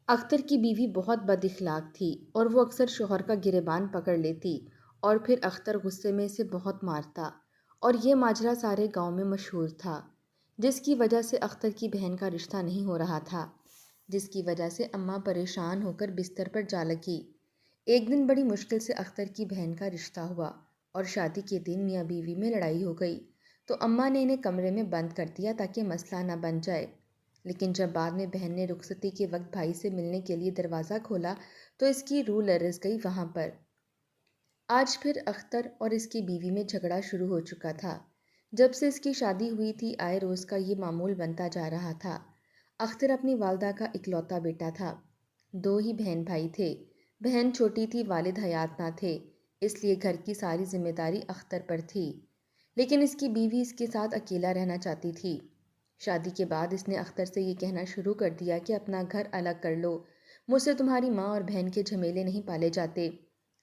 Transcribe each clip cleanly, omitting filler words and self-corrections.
اختر کی بیوی بہت بد اخلاق تھی اور وہ اکثر شوہر کا گریبان پکڑ لیتی اور پھر اختر غصے میں اسے بہت مارتا اور یہ ماجرا سارے گاؤں میں مشہور تھا، جس کی وجہ سے اختر کی بہن کا رشتہ نہیں ہو رہا تھا، جس کی وجہ سے اماں پریشان ہو کر بستر پر جا لگی۔ ایک دن بڑی مشکل سے اختر کی بہن کا رشتہ ہوا اور شادی کے دن میاں بیوی میں لڑائی ہو گئی تو اماں نے انہیں کمرے میں بند کر دیا تاکہ مسئلہ نہ بن جائے۔ لیکن جب بعد میں بہن نے رخصتی کے وقت بھائی سے ملنے کے لیے دروازہ کھولا تو اس کی روح لرز گئی وہاں پر۔ آج پھر اختر اور اس کی بیوی میں جھگڑا شروع ہو چکا تھا۔ جب سے اس کی شادی ہوئی تھی آئے روز کا یہ معمول بنتا جا رہا تھا۔ اختر اپنی والدہ کا اکلوتا بیٹا تھا، دو ہی بہن بھائی تھے، بہن چھوٹی تھی، والد حیات نہ تھے، اس لیے گھر کی ساری ذمہ داری اختر پر تھی، لیکن اس کی بیوی اس کے ساتھ اکیلا رہنا چاہتی تھی۔ شادی کے بعد اس نے اختر سے یہ کہنا شروع کر دیا کہ اپنا گھر الگ کر لو، مجھ سے تمہاری ماں اور بہن کے جھمیلے نہیں پالے جاتے۔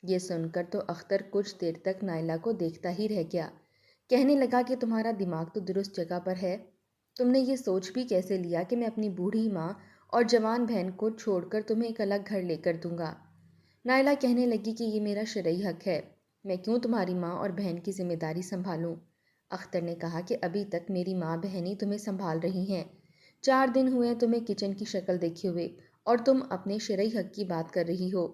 یہ سن کر تو اختر کچھ دیر تک نائلہ کو دیکھتا ہی رہ گیا، کہنے لگا کہ تمہارا دماغ تو درست جگہ پر ہے، تم نے یہ سوچ بھی کیسے لیا کہ میں اپنی بوڑھی ماں اور جوان بہن کو چھوڑ کر تمہیں ایک الگ گھر لے کر دوں گا؟ نائلہ کہنے لگی کہ یہ میرا شرعی حق ہے، میں کیوں تمہاری ماں اور بہن کی ذمہ داری سنبھالوں؟ اختر نے کہا کہ ابھی تک میری ماں بہنیں تمہیں سنبھال رہی ہیں، 4 دن ہوئے تمہیں کچن کی شکل دیکھے ہوئے اور تم اپنے شرعی حق کی بات کر رہی ہو۔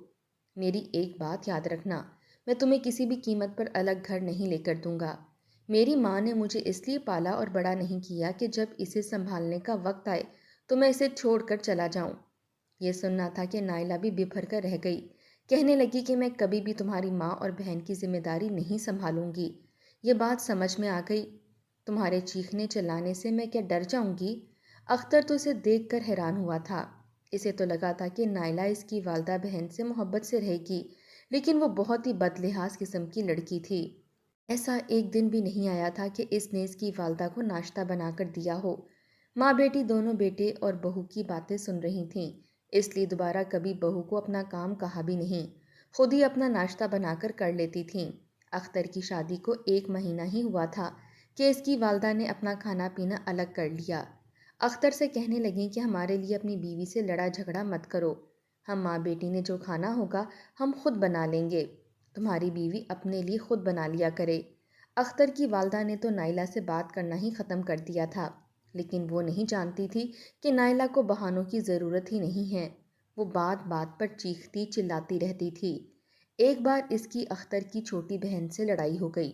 میری ایک بات یاد رکھنا، میں تمہیں کسی بھی قیمت پر الگ گھر نہیں لے کر دوں گا۔ میری ماں نے مجھے اس لیے پالا اور بڑا نہیں کیا کہ جب اسے سنبھالنے کا وقت آئے تو میں اسے چھوڑ کر چلا جاؤں۔ یہ سننا تھا کہ نائلہ بھی بھر کر رہ گئی، کہنے لگی کہ میں کبھی بھی تمہاری ماں اور بہن کی ذمہ داری نہیں سنبھالوں گی۔ یہ بات سمجھ میں آ گئی؟ تمہارے چیخنے چلانے سے میں کیا ڈر جاؤں گی؟ اختر تو اسے دیکھ کر حیران ہوا تھا، اسے تو لگا تھا کہ نائلہ اس کی والدہ بہن سے محبت سے رہے گی، لیکن وہ بہت ہی بد لحاظ قسم کی لڑکی تھی۔ ایسا ایک دن بھی نہیں آیا تھا کہ اس نے اس کی والدہ کو ناشتہ بنا کر دیا ہو۔ ماں بیٹی دونوں بیٹے اور بہو کی باتیں سن رہی تھیں، اس لیے دوبارہ کبھی بہو کو اپنا کام کہا بھی نہیں، خود ہی اپنا ناشتہ بنا کر لیتی تھیں۔ اختر کی شادی کو 1 مہینہ ہی ہوا تھا کہ اس کی والدہ نے اپنا کھانا پینا الگ کر لیا۔ اختر سے کہنے لگیں کہ ہمارے لیے اپنی بیوی سے لڑا جھگڑا مت کرو، ہم ماں بیٹی نے جو کھانا ہوگا ہم خود بنا لیں گے، تمہاری بیوی اپنے لیے خود بنا لیا کرے۔ اختر کی والدہ نے تو نائلہ سے بات کرنا ہی ختم کر دیا تھا، لیکن وہ نہیں جانتی تھی کہ نائلہ کو بہانوں کی ضرورت ہی نہیں ہے، وہ بات بات پر چیختی چلاتی رہتی تھی۔ ایک بار اس کی اختر کی چھوٹی بہن سے لڑائی ہو گئی،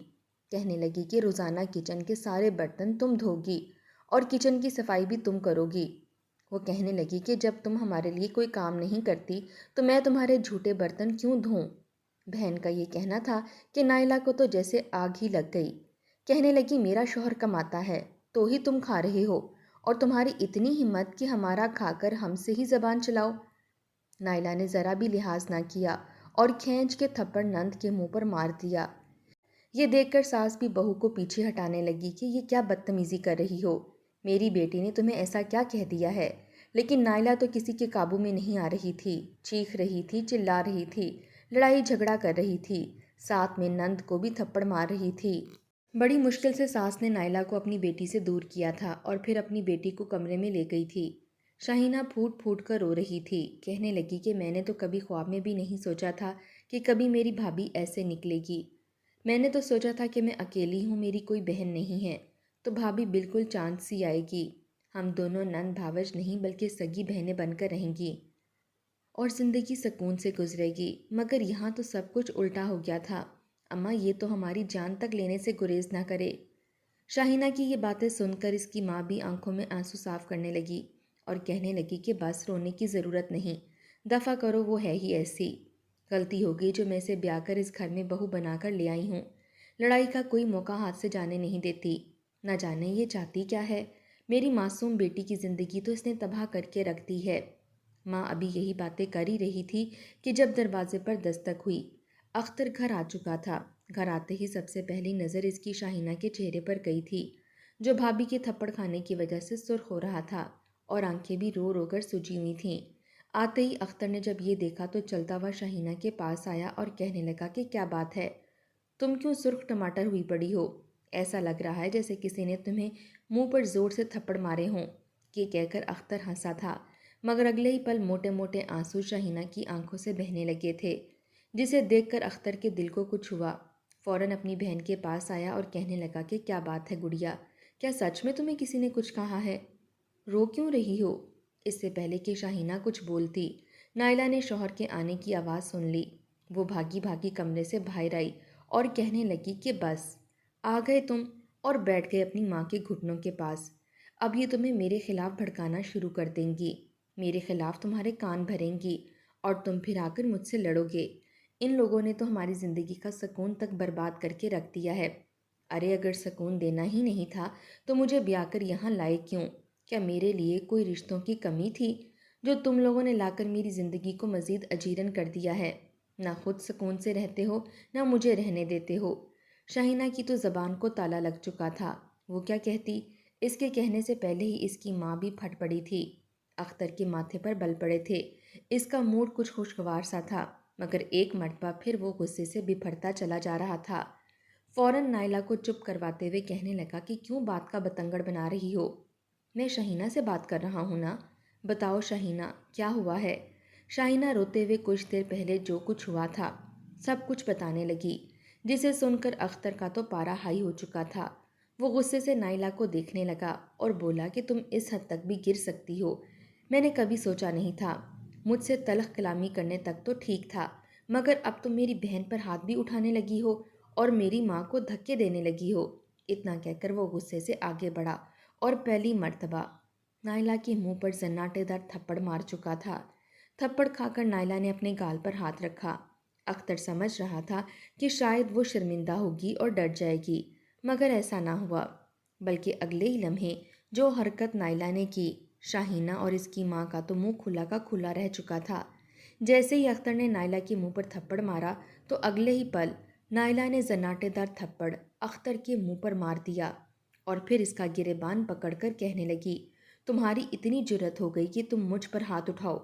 کہنے لگی کہ روزانہ کچن کے سارے برتن تم دھو گی اور کچن کی صفائی بھی تم کرو گی۔ وہ کہنے لگی کہ جب تم ہمارے لیے کوئی کام نہیں کرتی تو میں تمہارے جھوٹے برتن کیوں دھوں؟ بہن کا یہ کہنا تھا کہ نائلہ کو تو جیسے آگ ہی لگ گئی، کہنے لگی میرا شوہر کماتا ہے تو ہی تم کھا رہے ہو اور تمہاری اتنی ہمت کہ ہمارا کھا کر ہم سے ہی زبان چلاؤ۔ نائلہ نے ذرا بھی لحاظ نہ کیا اور کھینچ کے تھپڑ نند کے منہ پر مار دیا۔ یہ دیکھ کر ساس بھی بہو کو پیچھے ہٹانے لگی کہ یہ کیا بدتمیزی کر رہی ہو، میری بیٹی نے تمہیں ایسا کیا کہہ دیا ہے؟ لیکن نائلہ تو کسی کے قابو میں نہیں آ رہی تھی، چیخ رہی تھی، چلا رہی تھی، لڑائی جھگڑا کر رہی تھی، ساتھ میں نند کو بھی تھپڑ مار رہی تھی۔ بڑی مشکل سے ساس نے نائلہ کو اپنی بیٹی سے دور کیا تھا اور پھر اپنی بیٹی کو کمرے میں لے گئی تھی۔ شاہینہ پھوٹ پھوٹ کر رو رہی تھی، کہنے لگی کہ میں نے تو کبھی خواب میں بھی نہیں سوچا تھا کہ کبھی میری بھابھی ایسے نکلے گی۔ میں نے تو سوچا تھا کہ میں اکیلی ہوں، میری کوئی بہن نہیں ہے، تو بھابھی بالکل چاند سی آئے گی، ہم دونوں نند بھاوج نہیں بلکہ سگی بہنیں بن کر رہیں گی اور زندگی سکون سے گزرے گی۔ مگر یہاں تو سب کچھ الٹا ہو گیا تھا، اماں یہ تو ہماری جان تک لینے سے گریز نہ کرے۔ شاہینہ کی یہ باتیں سن کر اس کی ماں بھی آنکھوں میں آنسو صاف کرنے لگی اور کہنے لگی کہ بس رونے کی ضرورت نہیں، دفع کرو، وہ ہے ہی ایسی، غلطی ہو گئی جو میں اسے بیاہ کر اس گھر میں بہو بنا کر لے آئی ہوں، لڑائی کا کوئی موقع ہاتھ سے جانے نہیں دیتی، نہ جانے یہ چاہتی کیا ہے، میری معصوم بیٹی کی زندگی تو اس نے تباہ کر کے رکھ دی ہے۔ ماں ابھی یہی باتیں کر ہی رہی تھی کہ جب دروازے پر دستک ہوئی۔ اختر گھر آ چکا تھا، گھر آتے ہی سب سے پہلی نظر اس کی شاہینہ کے چہرے پر گئی تھی، جو بھابھی کے تھپڑ کھانے کی وجہ سے سرخ ہو رہا تھا اور آنکھیں بھی رو رو کر سجی ہوئی تھیں۔ آتے ہی اختر نے جب یہ دیکھا تو چلتا ہوا شاہینہ کے پاس آیا اور کہنے لگا کہ کیا بات ہے، تم کیوں سرخ ٹماٹر ہوئی پڑی ہو؟ ایسا لگ رہا ہے جیسے کسی نے تمہیں منہ پر زور سے تھپڑ مارے ہوں۔ یہ کہہ کر اختر ہنسا تھا، मगर अगले ही पल मोटे मोटे आंसू शाहीना की आंखों से बहने लगे थे, जिसे देखकर अख्तर के दिल को कुछ हुआ। फौरन अपनी बहन के पास आया और कहने लगा कि क्या बात है गुड़िया, क्या सच में तुम्हें किसी ने कुछ कहा है? रो क्यों रही हो? इससे पहले कि शाहीना कुछ बोलती, नायला ने शौहर के आने की आवाज़ सुन ली। वो भागी भागी कमरे से बाहर आई और कहने लगी कि बस आ गए तुम, और बैठ गए अपनी माँ के घुटनों के पास। अब ये तुम्हें मेरे खिलाफ भड़काना शुरू कर देंगी, मेरे खिलाफ तुम्हारे कान भरेंगी और तुम फिर आकर मुझसे लड़ोगे। इन लोगों ने तो हमारी ज़िंदगी का सुकून तक बर्बाद करके रख दिया है। अरे अगर सुकून देना ही नहीं था तो मुझे ब्याह कर यहाँ लाए क्यों? क्या मेरे लिए कोई रिश्तों की कमी थी जो तुम लोगों ने लाकर मेरी ज़िंदगी को मज़ीद अजीरन कर दिया है? ना खुद सुकून से रहते हो, ना मुझे रहने देते हो। शाहीना की तो ज़बान को ताला लग चुका था। वो क्या कहती, इसके कहने से पहले ही इसकी माँ भी फट पड़ी थी। अख्तर के माथे पर बल पड़े थे। इसका मूड कुछ खुशगवार सा था, मगर एक मर्तबा फिर वो गुस्से से बिफरता चला जा रहा था। फौरन नायला को चुप करवाते हुए कहने लगा कि क्यों बात का बतंगड़ बना रही हो? मैं शाहीना से बात कर रहा हूँ ना। बताओ शाहीना, क्या हुआ है? शाहीना रोते हुए कुछ देर पहले जो कुछ हुआ था सब कुछ बताने लगी, जिसे सुनकर अख्तर का तो पारा हाई हो चुका था। वो गुस्से से नायला को देखने लगा और बोला कि तुम इस हद तक भी गिर सकती हो, मैंने कभी सोचा नहीं था। मुझसे तलख कलामी करने तक तो ठीक था, मगर अब तुम मेरी बहन पर हाथ भी उठाने लगी हो और मेरी माँ को धक्के देने लगी हो। इतना कहकर वो गुस्से से आगे बढ़ा और पहली मर्तबा नायला के मुंह पर सन्नाटेदार थप्पड़ मार चुका था। थप्पड़ खाकर नायला ने अपने गाल पर हाथ रखा। अख्तर समझ रहा था कि शायद वो शर्मिंदा होगी और डर जाएगी, मगर ऐसा ना हुआ। बल्कि अगले ही लम्हे जो हरकत नायला ने की, शाहीना और इसकी माँ का तो मुंह खुला का खुला रह चुका था। जैसे ही अख्तर ने नायला के मुंह पर थप्पड़ मारा तो अगले ही पल नायला ने जन्नाटेदार थप्पड़ अख्तर के मुंह पर मार दिया और फिर इसका गिरेबान पकड़कर कहने लगी, तुम्हारी इतनी जुर्रत हो गई कि तुम मुझ पर हाथ उठाओ।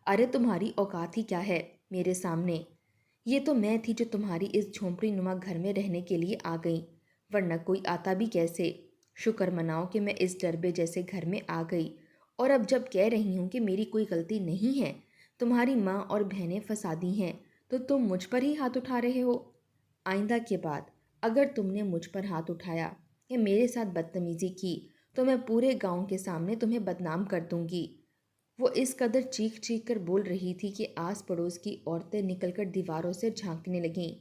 अरे तुम्हारी औकात ही क्या है मेरे सामने? ये तो मैं थी जो तुम्हारी इस झोंपड़ी नुमा घर में रहने के लिए आ गई, वरना कोई आता भी कैसे? शुक्र मनाओ कि मैं इस डरबे जैसे घर में आ गई। और अब जब कह रही हूँ कि मेरी कोई गलती नहीं है, तुम्हारी माँ और बहनें फसादी हैं, तो तुम मुझ पर ही हाथ उठा रहे हो। आइंदा के बाद अगर तुमने मुझ पर हाथ उठाया या मेरे साथ बदतमीज़ी की तो मैं पूरे गांव के सामने तुम्हें बदनाम कर दूंगी। वो इस कदर चीख चीख कर बोल रही थी कि आस पड़ोस की औरतें निकलकर दीवारों से झांकने लगीं।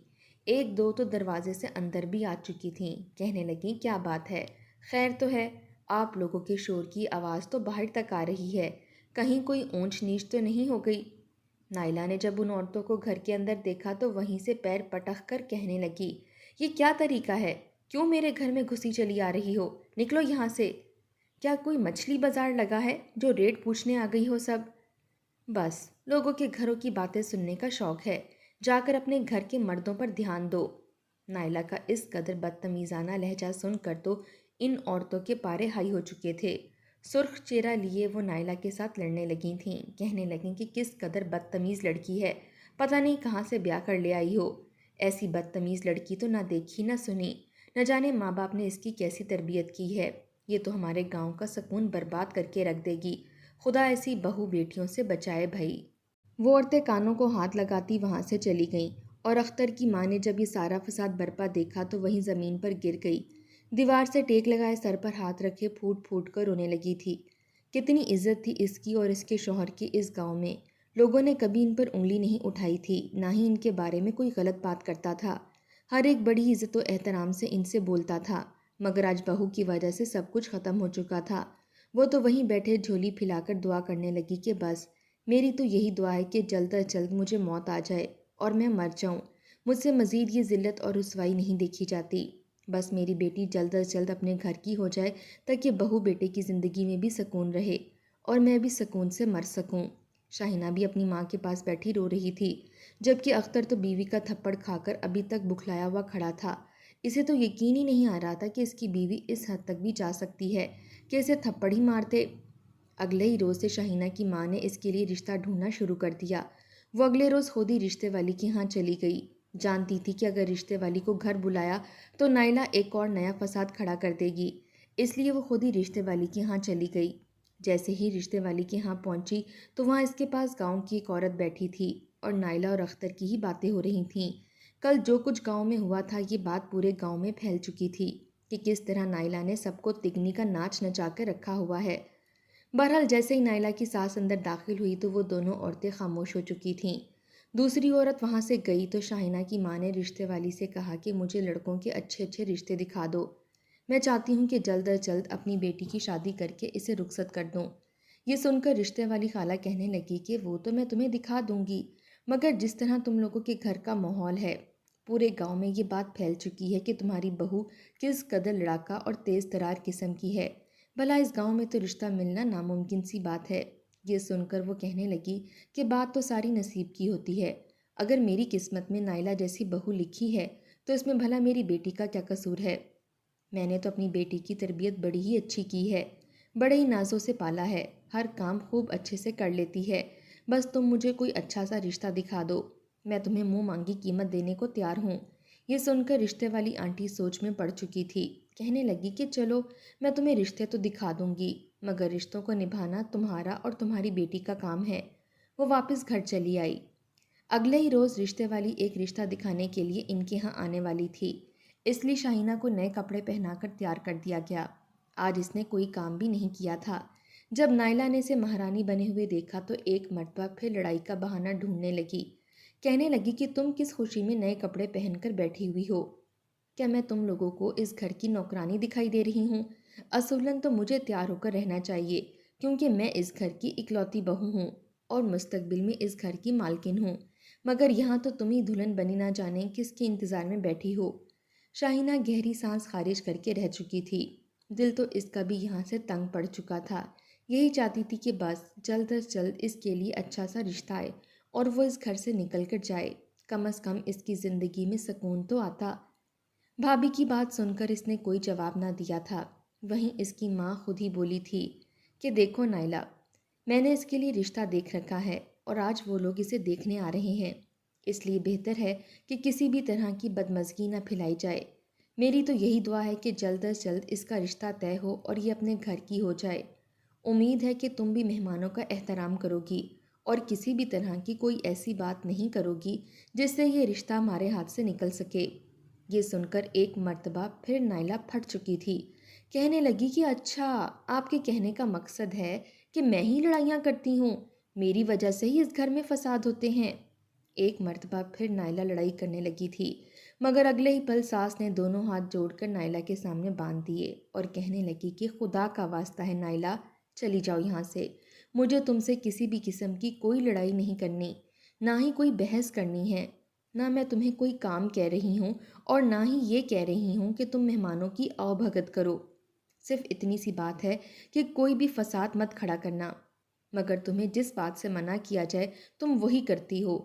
एक दो तो दरवाजे से अंदर भी आ चुकी थीं। कहने लगीं, क्या बात है, खैर तो है? आप लोगों के शोर की आवाज़ तो बाहर तक आ रही है, कहीं कोई ऊंच नीच तो नहीं हो गई? नायला ने जब उन औरतों को घर के अंदर देखा तो वहीं से पैर पटक कर कहने लगी, ये क्या तरीका है? क्यों मेरे घर में घुसी चली आ रही हो? निकलो यहाँ से। क्या कोई मछली बाजार लगा है जो रेट पूछने आ गई हो सब? बस लोगों के घरों की बातें सुनने का शौक है, जाकर अपने घर के मर्दों पर ध्यान दो। नायला का इस कदर बदतमीज़ाना लहजा सुनकर तो इन औरतों के पारे हाई हो चुके थे। सुर्ख चेहरा लिए वो नायला के साथ लड़ने लगी थीं। कहने लगीं कि किस कदर बदतमीज़ लड़की है, पता नहीं कहाँ से ब्याह कर ले आई हो। ऐसी बदतमीज़ लड़की तो ना देखी ना सुनी, न जाने माँ बाप ने इसकी कैसी तरबियत की है। ये तो हमारे गांव का सुकून बर्बाद करके रख देगी। खुदा ऐसी बहू बेटियों से बचाए भई। वो औरतें कानों को हाथ लगाती वहाँ से चली गईं और अख्तर की माँ ने जब ये सारा फसाद बरपा देखा तो वहीं ज़मीन पर गिर गई। दीवार से टेक लगाए सर पर हाथ रखे फूट फूट कर रोने लगी थी। कितनी इज्जत थी इसकी और इसके शौहर की इस गांव में। लोगों ने कभी इन पर उंगली नहीं उठाई थी, ना ही इनके बारे में कोई गलत बात करता था। हर एक बड़ी इज्जत और एहतराम से इनसे बोलता था, मगर आज बहू की वजह से सब कुछ ख़त्म हो चुका था। वो तो वहीं बैठे झोली फैलाकर दुआ करने लगी कि बस मेरी तो यही दुआ है कि जल्द अज जल्द मुझे मौत आ जाए और मैं मर जाऊं। मुझसे मज़ीद ये ज़िल्लत और रुसवाई नहीं देखी जाती। बस मेरी बेटी जल्द अज जल्द अपने घर की हो जाए ताकि बहू बेटे की ज़िंदगी में भी सुकून रहे और मैं भी सुकून से मर सकूं। शाहीना भी अपनी माँ के पास बैठी रो रही थी, जबकि अख्तर तो बीवी का थप्पड़ खाकर अभी तक बुखलाया हुआ खड़ा था। इसे तो यकीन ही नहीं आ रहा था कि इसकी बीवी इस हद तक भी जा सकती है कि इसे थप्पड़ ही मारते। अगले ही रोज़ से शाहीना की माँ ने इसके लिए रिश्ता ढूंढना शुरू कर दिया। वो अगले रोज़ खुद ही रिश्ते वाली के यहाँ चली गई। जानती थी कि अगर रिश्ते वाली को घर बुलाया तो नायला एक और नया फसाद खड़ा कर देगी, इसलिए वो खुद ही रिश्ते वाली के यहाँ चली गई। جیسے ہی رشتے والی کے ہاں پہنچی تو وہاں اس کے پاس گاؤں کی ایک عورت بیٹھی تھی اور نائلہ اور اختر کی ہی باتیں ہو رہی تھیں۔ کل جو کچھ گاؤں میں ہوا تھا یہ بات پورے گاؤں میں پھیل چکی تھی کہ کس طرح نائلہ نے سب کو تگنی کا ناچ نچا کر رکھا ہوا ہے۔ بہرحال جیسے ہی نائلہ کی ساس اندر داخل ہوئی تو وہ دونوں عورتیں خاموش ہو چکی تھیں۔ دوسری عورت وہاں سے گئی تو شاہینہ کی ماں نے رشتے والی سے کہا کہ مجھے لڑکوں کے اچھے اچھے رشتے دکھا دو، میں چاہتی ہوں کہ جلد از جلد اپنی بیٹی کی شادی کر کے اسے رخصت کر دوں۔ یہ سن کر رشتے والی خالہ کہنے لگی کہ وہ تو میں تمہیں دکھا دوں گی، مگر جس طرح تم لوگوں کے گھر کا ماحول ہے، پورے گاؤں میں یہ بات پھیل چکی ہے کہ تمہاری بہو کس قدر لڑاکا اور تیز ترار قسم کی ہے، بھلا اس گاؤں میں تو رشتہ ملنا ناممکن سی بات ہے۔ یہ سن کر وہ کہنے لگی کہ بات تو ساری نصیب کی ہوتی ہے، اگر میری قسمت میں نائلہ جیسی بہو لکھی ہے تو اس میں بھلا میری بیٹی کا کیا قصور ہے؟ میں نے تو اپنی بیٹی کی تربیت بڑی ہی اچھی کی ہے، بڑے ہی نازوں سے پالا ہے، ہر کام خوب اچھے سے کر لیتی ہے، بس تم مجھے کوئی اچھا سا رشتہ دکھا دو، میں تمہیں منہ مانگی قیمت دینے کو تیار ہوں۔ یہ سن کر رشتے والی آنٹی سوچ میں پڑ چکی تھی، کہنے لگی کہ چلو میں تمہیں رشتے تو دکھا دوں گی، مگر رشتوں کو نبھانا تمہارا اور تمہاری بیٹی کا کام ہے۔ وہ واپس گھر چلی آئی۔ اگلے ہی روز رشتے والی ایک رشتہ دکھانے کے لیے ان کے ہاں آنے والی تھی، اس لیے شاہینہ کو نئے کپڑے پہنا کر تیار کر دیا گیا۔ آج اس نے کوئی کام بھی نہیں کیا تھا۔ جب نائلہ نے اسے مہارانی بنے ہوئے دیکھا تو ایک مرتبہ پھر لڑائی کا بہانہ ڈھونڈنے لگی، کہنے لگی کہ تم کس خوشی میں نئے کپڑے پہن کر بیٹھی ہوئی ہو؟ کیا میں تم لوگوں کو اس گھر کی نوکرانی دکھائی دے رہی ہوں؟ اصولاً تو مجھے تیار ہو کر رہنا چاہیے، کیونکہ میں اس گھر کی اکلوتی بہو ہوں اور مستقبل میں اس گھر کی مالکن ہوں، مگر یہاں تو تم ہی دلہن بنی نہ جانے کس کے انتظار میں بیٹھی ہو۔ شاہینہ گہری سانس خارج کر کے رہ چکی تھی، دل تو اس کا بھی یہاں سے تنگ پڑ چکا تھا، یہی چاہتی تھی کہ بس جلد از جلد اس کے لیے اچھا سا رشتہ آئے اور وہ اس گھر سے نکل کر جائے، کم از کم اس کی زندگی میں سکون تو آتا۔ بھابھی کی بات سن کر اس نے کوئی جواب نہ دیا تھا۔ وہیں اس کی ماں خود ہی بولی تھی کہ دیکھو نائلہ، میں نے اس کے لیے رشتہ دیکھ رکھا ہے اور آج وہ لوگ اسے دیکھنے آ رہے ہیں، اس لیے بہتر ہے کہ کسی بھی طرح کی بدمزگی نہ پھیلائی جائے۔ میری تو یہی دعا ہے کہ جلد از جلد اس کا رشتہ طے ہو اور یہ اپنے گھر کی ہو جائے۔ امید ہے کہ تم بھی مہمانوں کا احترام کرو گی اور کسی بھی طرح کی کوئی ایسی بات نہیں کرو گی جس سے یہ رشتہ ہمارے ہاتھ سے نکل سکے۔ یہ سن کر ایک مرتبہ پھر نائلہ پھٹ چکی تھی، کہنے لگی کہ اچھا، آپ کے کہنے کا مقصد ہے کہ میں ہی لڑائیاں کرتی ہوں، میری وجہ سے ہی اس گھر میں فساد ہوتے ہیں۔ ایک مرتبہ پھر نائلہ لڑائی کرنے لگی تھی، مگر اگلے ہی پل ساس نے دونوں ہاتھ جوڑ کر نائلہ کے سامنے باندھ دیے اور کہنے لگی کہ خدا کا واسطہ ہے نائلہ، چلی جاؤ یہاں سے، مجھے تم سے کسی بھی قسم کی کوئی لڑائی نہیں کرنی، نہ ہی کوئی بحث کرنی ہے، نہ میں تمہیں کوئی کام کہہ رہی ہوں اور نہ ہی یہ کہہ رہی ہوں کہ تم مہمانوں کی آؤ بھگت کرو، صرف اتنی سی بات ہے کہ کوئی بھی فساد مت کھڑا کرنا، مگر تمہیں جس بات سے منع کیا جائے تم وہی کرتی ہو۔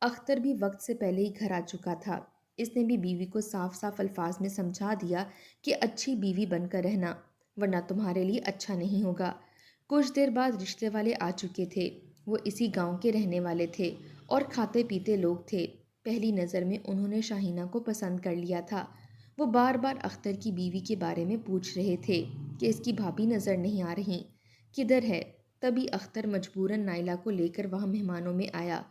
اختر بھی وقت سے پہلے ہی گھر آ چکا تھا، اس نے بھی بیوی کو صاف صاف الفاظ میں سمجھا دیا کہ اچھی بیوی بن کر رہنا، ورنہ تمہارے لیے اچھا نہیں ہوگا۔ کچھ دیر بعد رشتے والے آ چکے تھے، وہ اسی گاؤں کے رہنے والے تھے اور کھاتے پیتے لوگ تھے۔ پہلی نظر میں انہوں نے شاہینہ کو پسند کر لیا تھا۔ وہ بار بار اختر کی بیوی کے بارے میں پوچھ رہے تھے کہ اس کی بھابھی نظر نہیں آ رہی، کدھر ہے؟ تبھی اختر مجبوراً نائلہ کو لے کر وہاں مہمانوں میں آیا۔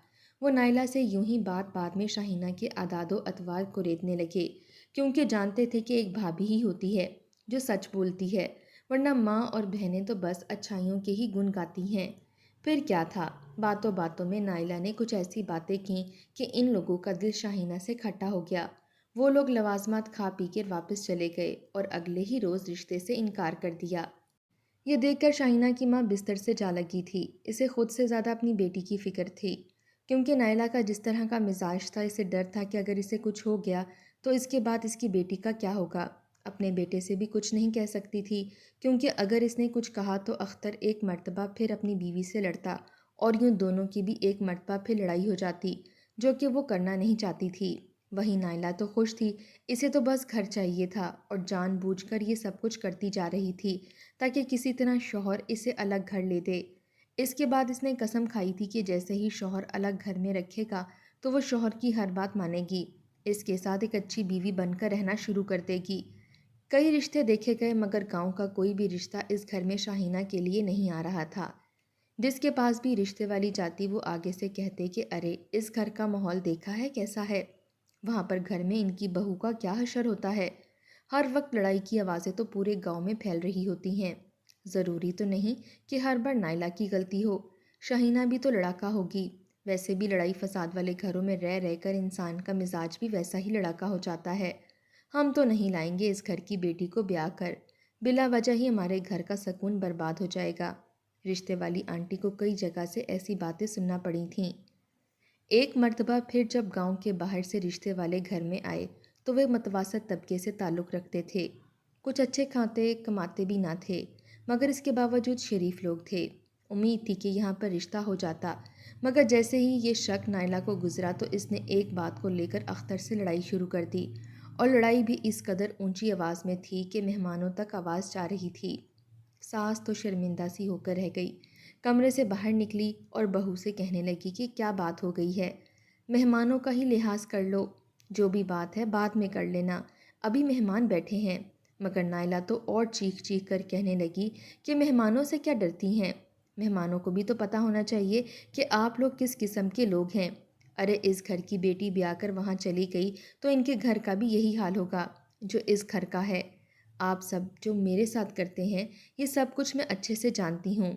وہ نائلہ سے یوں ہی بات میں شاہینہ کے اعداد و اطوار کو ریتنے لگے، کیونکہ جانتے تھے کہ ایک بھابھی ہی ہوتی ہے جو سچ بولتی ہے، ورنہ ماں اور بہنیں تو بس اچھائیوں کے ہی گن گاتی ہیں۔ پھر کیا تھا، باتوں باتوں میں نائلہ نے کچھ ایسی باتیں کیں کہ ان لوگوں کا دل شاہینہ سے کھٹا ہو گیا۔ وہ لوگ لوازمات کھا پی کر واپس چلے گئے اور اگلے ہی روز رشتے سے انکار کر دیا۔ یہ دیکھ کر شاہینہ کی ماں بستر سے جا لگی تھی، اسے خود سے زیادہ اپنی بیٹی کی فکر تھی، کیونکہ نائلہ کا جس طرح کا مزاج تھا اسے ڈر تھا کہ اگر اسے کچھ ہو گیا تو اس کے بعد اس کی بیٹی کا کیا ہوگا۔ اپنے بیٹے سے بھی کچھ نہیں کہہ سکتی تھی، کیونکہ اگر اس نے کچھ کہا تو اختر ایک مرتبہ پھر اپنی بیوی سے لڑتا اور یوں دونوں کی بھی ایک مرتبہ پھر لڑائی ہو جاتی، جو کہ وہ کرنا نہیں چاہتی تھی۔ وہیں نائلہ تو خوش تھی، اسے تو بس گھر چاہیے تھا اور جان بوجھ کر یہ سب کچھ کرتی جا رہی تھی تاکہ کسی طرح شوہر اسے الگ گھر لے دے۔ اس کے بعد اس نے قسم کھائی تھی کہ جیسے ہی شوہر الگ گھر میں رکھے گا تو وہ شوہر کی ہر بات مانے گی، اس کے ساتھ ایک اچھی بیوی بن کر رہنا شروع کر دے گی۔ कई रिश्ते देखे गए मगर गांव का कोई भी रिश्ता इस घर में शाहीना के लिए नहीं आ रहा था। जिसके पास भी रिश्ते वाली जाती वो आगे से कहते कि अरे इस घर का माहौल देखा है कैसा है, वहाँ पर घर में इनकी बहू का क्या हशर होता है। हर वक्त लड़ाई की आवाज़ें तो पूरे गांव में फैल रही होती हैं। ज़रूरी तो नहीं कि हर बार नाइला की गलती हो, शाहीना भी तो लड़ाका होगी। वैसे भी लड़ाई फसाद वाले घरों में रह रहकर इंसान का मिजाज भी वैसा ही लड़ाका हो जाता है। हम तो नहीं लाएंगे इस घर की बेटी को ब्याह कर, बिला वजह ही हमारे घर का सुकून बर्बाद हो जाएगा। रिश्ते वाली आंटी को कई जगह से ऐसी बातें सुनना पड़ी थीं। एक मर्तबा फिर जब गांव के बाहर से रिश्ते वाले घर में आए तो वे मतवासत तबके से ताल्लुक़ रखते थे। कुछ अच्छे खाते कमाते भी ना थे मगर इसके बावजूद शरीफ लोग थे। उम्मीद थी कि यहाँ पर रिश्ता हो जाता, मगर जैसे ही ये शक नाइला को गुजरा तो इसने एक बात को लेकर अख्तर से लड़ाई शुरू कर दी। और लड़ाई भी इस कदर ऊंची आवाज़ में थी कि मेहमानों तक आवाज़ जा रही थी। सास तो शर्मिंदा सी होकर रह गई, कमरे से बाहर निकली और बहू से कहने लगी कि क्या बात हो गई है, मेहमानों का ही लिहाज कर लो, जो भी बात है बाद में कर लेना, अभी मेहमान बैठे हैं। मगर नाइला तो और चीख चीख कर कहने लगी कि मेहमानों से क्या डरती हैं, मेहमानों को भी तो पता होना चाहिए कि आप लोग किस किस्म के लोग हैं। अरे इस घर की बेटी ब्याह कर वहाँ चली गई तो इनके घर का भी यही हाल होगा जो इस घर का है। आप सब जो मेरे साथ करते हैं ये सब कुछ मैं अच्छे से जानती हूँ।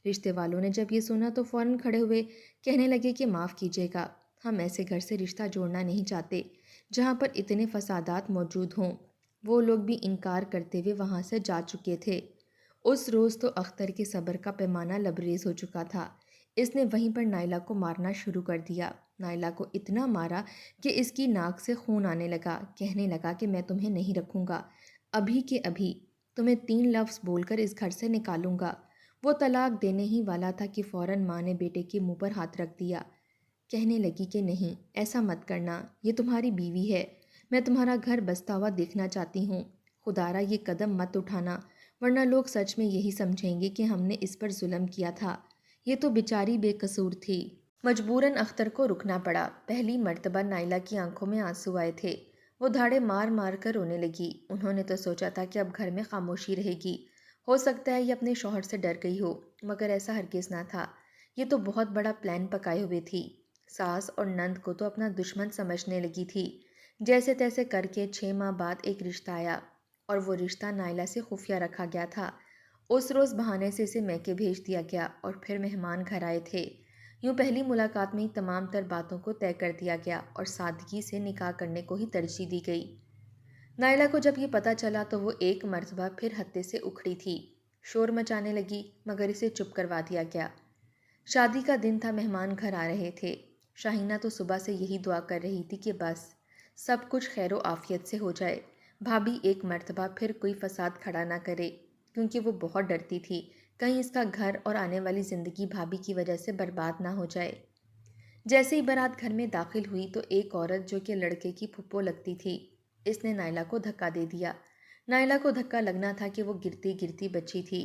रिश्ते वालों ने जब ये सुना तो फ़ौरन खड़े हुए कहने लगे कि माफ़ कीजिएगा, हम ऐसे घर से रिश्ता जोड़ना नहीं चाहते जहाँ पर इतने फसादात मौजूद हों। वो लोग भी इनकार करते हुए वहाँ से जा चुके थे। उस रोज़ तो अख्तर के सब्र का पैमाना लबरेज हो चुका था। इसने वहीं पर नाइला को मारना शुरू कर दिया। नाइला को इतना मारा कि इसकी नाक से खून आने लगा। कहने लगा कि मैं तुम्हें नहीं रखूँगा, अभी के अभी तुम्हें 3 लफ्ज़ बोलकर इस घर से निकालूंगा। वो तलाक देने ही वाला था कि फ़ौरन माँ ने बेटे के मुंह पर हाथ रख दिया। कहने लगी कि नहीं, ऐसा मत करना, ये तुम्हारी बीवी है, मैं तुम्हारा घर बसता हुआ देखना चाहती हूँ। खुदारा ये कदम मत उठाना, वरना लोग सच में यही समझेंगे कि हमने इस पर जुल्म किया था। ये तो बेचारी बेकसूर थी। मजबूरन अख्तर को रुकना पड़ा। पहली मर्तबा नाइला की आंखों में आंसू आए थे। वो धाड़े मार मार कर रोने लगी। उन्होंने तो सोचा था कि अब घर में खामोशी रहेगी, हो सकता है ये अपने शौहर से डर गई हो, मगर ऐसा हरगिज़ ना था। ये तो बहुत बड़ा प्लान पकाए हुए थी। सास और नंद को तो अपना दुश्मन समझने लगी थी। जैसे तैसे करके 6 माह बाद एक रिश्ता आया और वो रिश्ता नाइला से खुफिया रखा गया था। उस रोज़ बहाने से इसे मैके भेज दिया गया और फिर मेहमान घर आए थे। यूँ पहली मुलाकात में ही तमाम तर बातों को तय कर दिया गया और सादगी से निकाह करने को ही तरजीह दी गई। नाइला को जब ये पता चला तो वो एक मर्तबा फिर हत्ते से उखड़ी थी। शोर मचाने लगी मगर इसे चुप करवा दिया गया। शादी का दिन था, मेहमान घर आ रहे थे। शाहीना तो सुबह से यही दुआ कर रही थी कि बस सब कुछ खैरो आफियत से हो जाए, भाभी एक मर्तबा फिर कोई फसाद खड़ा ना करे, क्योंकि वो बहुत डरती थी कहीं इसका घर और आने वाली ज़िंदगी भाभी की वजह से बर्बाद ना हो जाए। जैसे ही बारात घर में दाखिल हुई तो एक औरत जो कि लड़के की फुप्पो लगती थी, इसने नाइला को धक्का दे दिया। नाइला को धक्का लगना था कि वो गिरती गिरती बची थी।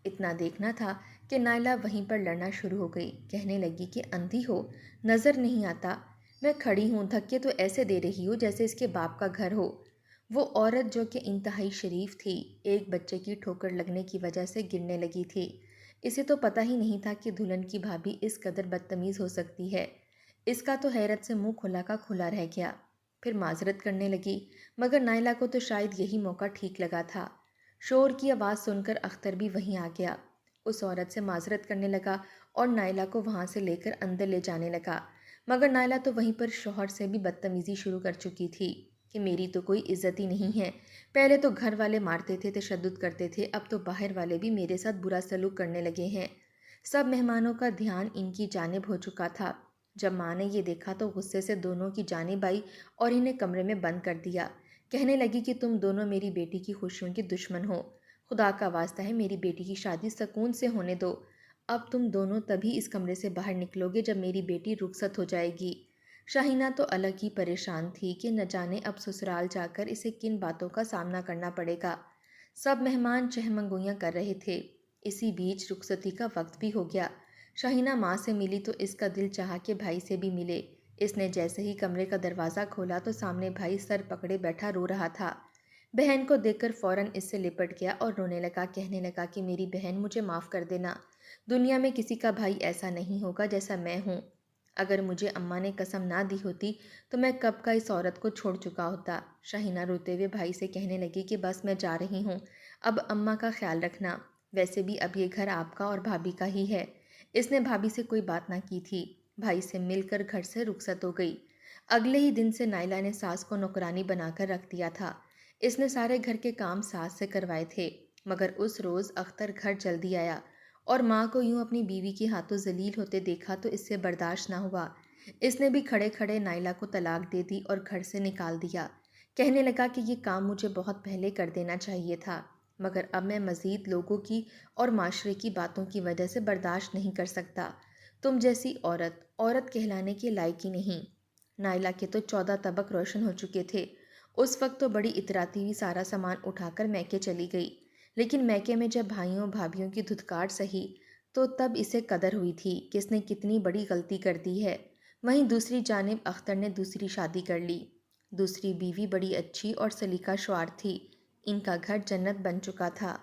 इतना देखना था कि नाइला वहीं पर लड़ना शुरू हो गई। कहने लगी कि अंधी हो, नज़र नहीं आता, मैं खड़ी हूँ, धक्के तो ऐसे दे रही हूँ जैसे इसके बाप का घर हो। वो औरत जो कि इंतहाई शरीफ थी, एक बच्चे की ठोकर लगने की वजह से गिरने लगी थी। इसे तो पता ही नहीं था कि दुल्हन की भाभी इस कदर बदतमीज़ हो सकती है। इसका तो हैरत से मुंह खुला का खुला रह गया। फिर माजरत करने लगी, मगर नाइला को तो शायद यही मौका ठीक लगा था। शोर की आवाज़ सुनकर अख्तर भी वहीं आ गया। उस औरत से माजरत करने लगा और नाइला को वहाँ से लेकर अंदर ले जाने लगा। मगर नाइला तो वहीं पर शौहर से भी बदतमीज़ी शुरू कर चुकी थी कि मेरी तो कोई इज्जत ही नहीं है। पहले तो घर वाले मारते थे, तशद्दुद करते थे, अब तो बाहर वाले भी मेरे साथ बुरा सलूक करने लगे हैं। सब मेहमानों का ध्यान इनकी जानिब हो चुका था। जब माँ ने ये देखा तो गुस्से से दोनों की जानिब आई और इन्हें कमरे में बंद कर दिया। कहने लगी कि तुम दोनों मेरी बेटी की खुशियों के दुश्मन हो। खुदा का वास्ता है मेरी बेटी की शादी सुकून से होने दो। अब तुम दोनों तभी इस कमरे से बाहर निकलोगे जब मेरी बेटी रुखसत हो जाएगी। शाहीना तो अलग ही परेशान थी कि न जाने अब ससुराल जाकर इसे किन बातों का सामना करना पड़ेगा। सब मेहमान चहमंगोइयाँ कर रहे थे। इसी बीच रुखसती का वक्त भी हो गया। शाहीना माँ से मिली तो इसका दिल चाहा कि भाई से भी मिले। इसने जैसे ही कमरे का दरवाज़ा खोला तो सामने भाई सर पकड़े बैठा रो रहा था। बहन को देखकर फ़ौरन इससे लिपट गया और रोने लगा, कहने लगा कि मेरी बहन, मुझे माफ़ कर देना। दुनिया में किसी का भाई ऐसा नहीं होगा जैसा मैं हूँ। अगर मुझे अम्मा ने कसम ना दी होती तो मैं कब का इस औरत को छोड़ चुका होता। शाहीना रोते हुए भाई से कहने लगी कि बस मैं जा रही हूँ, अब अम्मा का ख्याल रखना। वैसे भी अब ये घर आपका और भाभी का ही है। इसने भाभी से कोई बात ना की थी। भाई से मिलकर घर से रुखसत हो गई। अगले ही दिन से नाइला ने सास को नौकरानी बनाकर रख दिया था। इसने सारे घर के काम सास से करवाए थे। मगर उस रोज़ अख्तर घर जल्दी आया और माँ को यूं अपनी बीवी के हाथों जलील होते देखा तो इससे बर्दाश्त ना हुआ। इसने भी खड़े खड़े नाइला को तलाक दे दी और घर से निकाल दिया। कहने लगा कि ये काम मुझे बहुत पहले कर देना चाहिए था, मगर अब मैं मज़ीद लोगों की और माशरे की बातों की वजह से बर्दाश्त नहीं कर सकता। तुम जैसी औरत औरत कहलाने के लायक ही नहीं। नाइला के तो 14 तबक रोशन हो चुके थे। उस वक्त तो बड़ी इतराती हुई सारा सामान उठाकर मैके चली गई। लेकिन मैके में जब भाइयों भाभीयों की धुतकार सही तो तब इसे कदर हुई थी कि इसने कितनी बड़ी गलती कर दी है। वहीं दूसरी जानिब अख्तर ने दूसरी शादी कर ली। दूसरी बीवी बड़ी अच्छी और सलीका शुआर थी। इनका घर जन्नत बन चुका था।